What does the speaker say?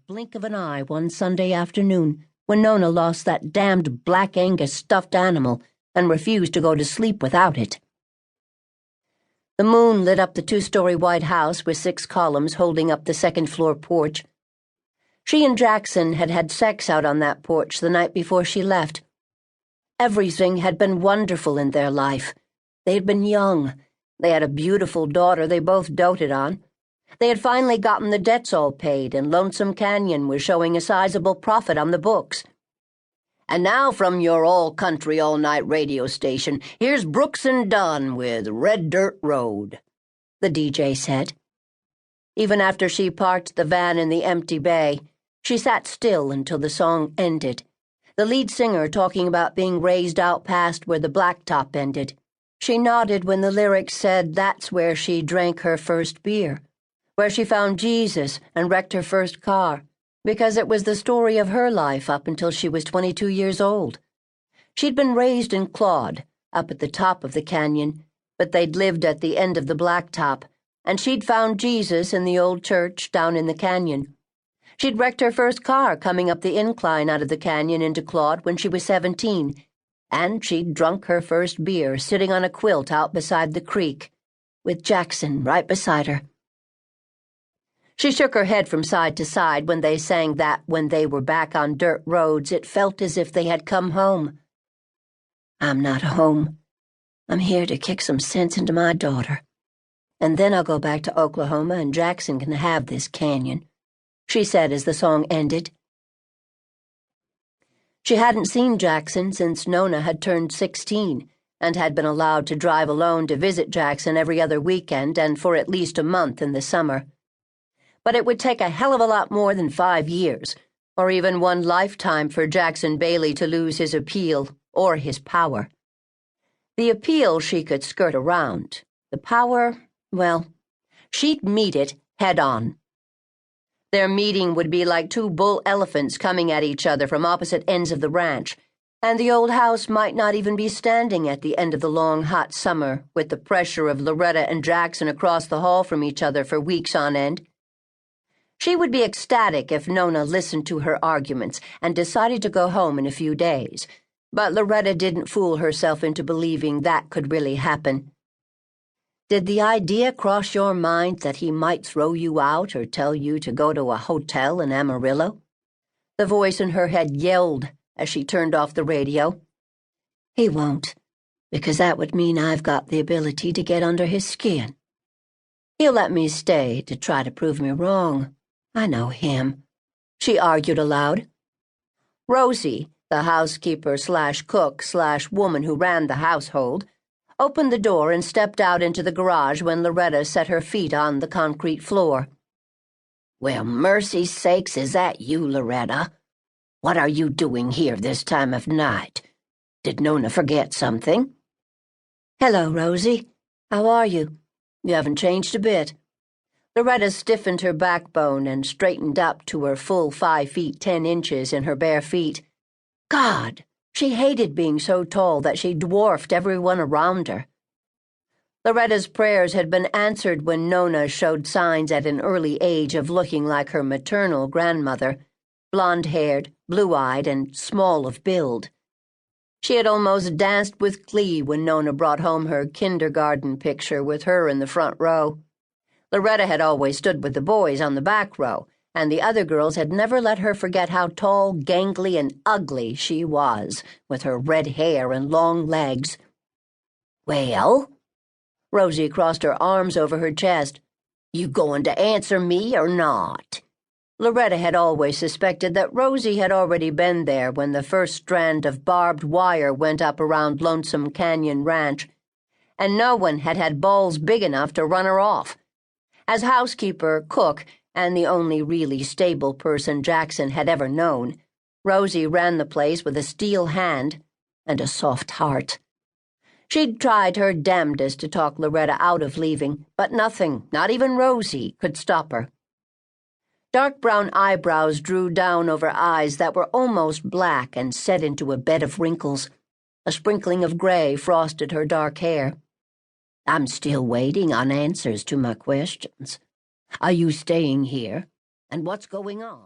blink of an eye one Sunday afternoon when Nona lost that damned Black Angus stuffed animal and refused to go to sleep without it. The moon lit up the two-story white house with 6 columns holding up the second-floor porch. She and Jackson had had sex out on that porch the night before she left. Everything had been wonderful in their life. They had been young. They had a beautiful daughter they both doted on. They had finally gotten the debts all paid, and Lonesome Canyon was showing a sizable profit on the books. "And now from your all-country, all-night radio station, here's Brooks and Dunn with Red Dirt Road," the DJ said. Even after she parked the van in the empty bay, she sat still until the song ended, the lead singer talking about being raised out past where the blacktop ended. She nodded when the lyrics said that's where she drank her first beer, where she found Jesus and wrecked her first car, because it was the story of her life up until she was 22 years old. She'd been raised in Claude, up at the top of the canyon, but they'd lived at the end of the blacktop, and she'd found Jesus in the old church down in the canyon. She'd wrecked her first car coming up the incline out of the canyon into Claude when she was 17, and she'd drunk her first beer sitting on a quilt out beside the creek, with Jackson right beside her. She shook her head from side to side when they sang that when they were back on dirt roads it felt as if they had come home. "I'm not home. I'm here to kick some sense into my daughter. And then I'll go back to Oklahoma and Jackson can have this canyon," she said as the song ended. She hadn't seen Jackson since Nona had turned 16 and had been allowed to drive alone to visit Jackson every other weekend and for at least a month in the summer. But it would take a hell of a lot more than 5 years, or even one lifetime for Jackson Bailey to lose his appeal or his power. The appeal she could skirt around. The power, well, she'd meet it head on. Their meeting would be like 2 bull elephants coming at each other from opposite ends of the ranch, and the old house might not even be standing at the end of the long, hot summer with the pressure of Loretta and Jackson across the hall from each other for weeks on end. She would be ecstatic if Nona listened to her arguments and decided to go home in a few days, but Loretta didn't fool herself into believing that could really happen. "Did the idea cross your mind that he might throw you out or tell you to go to a hotel in Amarillo?" The voice in her head yelled as she turned off the radio. "He won't, because that would mean I've got the ability to get under his skin. He'll let me stay to try to prove me wrong. I know him," she argued aloud. Rosie, the housekeeper/cook/woman who ran the household, opened the door and stepped out into the garage when Loretta set her feet on the concrete floor. "Well, mercy sakes, is that you, Loretta? What are you doing here this time of night? Did Nona forget something?" "Hello, Rosie. How are you? You haven't changed a bit." Loretta stiffened her backbone and straightened up to her full 5 feet 10 inches in her bare feet. God, she hated being so tall that she dwarfed everyone around her. Loretta's prayers had been answered when Nona showed signs at an early age of looking like her maternal grandmother, blonde-haired, blue-eyed, and small of build. She had almost danced with glee when Nona brought home her kindergarten picture with her in the front row. Loretta had always stood with the boys on the back row, and the other girls had never let her forget how tall, gangly, and ugly she was, with her red hair and long legs. "Well?" Rosie crossed her arms over her chest. "You going to answer me or not?" Loretta had always suspected that Rosie had already been there when the first strand of barbed wire went up around Lonesome Canyon Ranch, and no one had had balls big enough to run her off. As housekeeper, cook, and the only really stable person Jackson had ever known, Rosie ran the place with a steel hand and a soft heart. She'd tried her damnedest to talk Loretta out of leaving, but nothing, not even Rosie, could stop her. Dark brown eyebrows drew down over eyes that were almost black and set into a bed of wrinkles. A sprinkling of gray frosted her dark hair. "I'm still waiting on answers to my questions. Are you staying here? And what's going on?"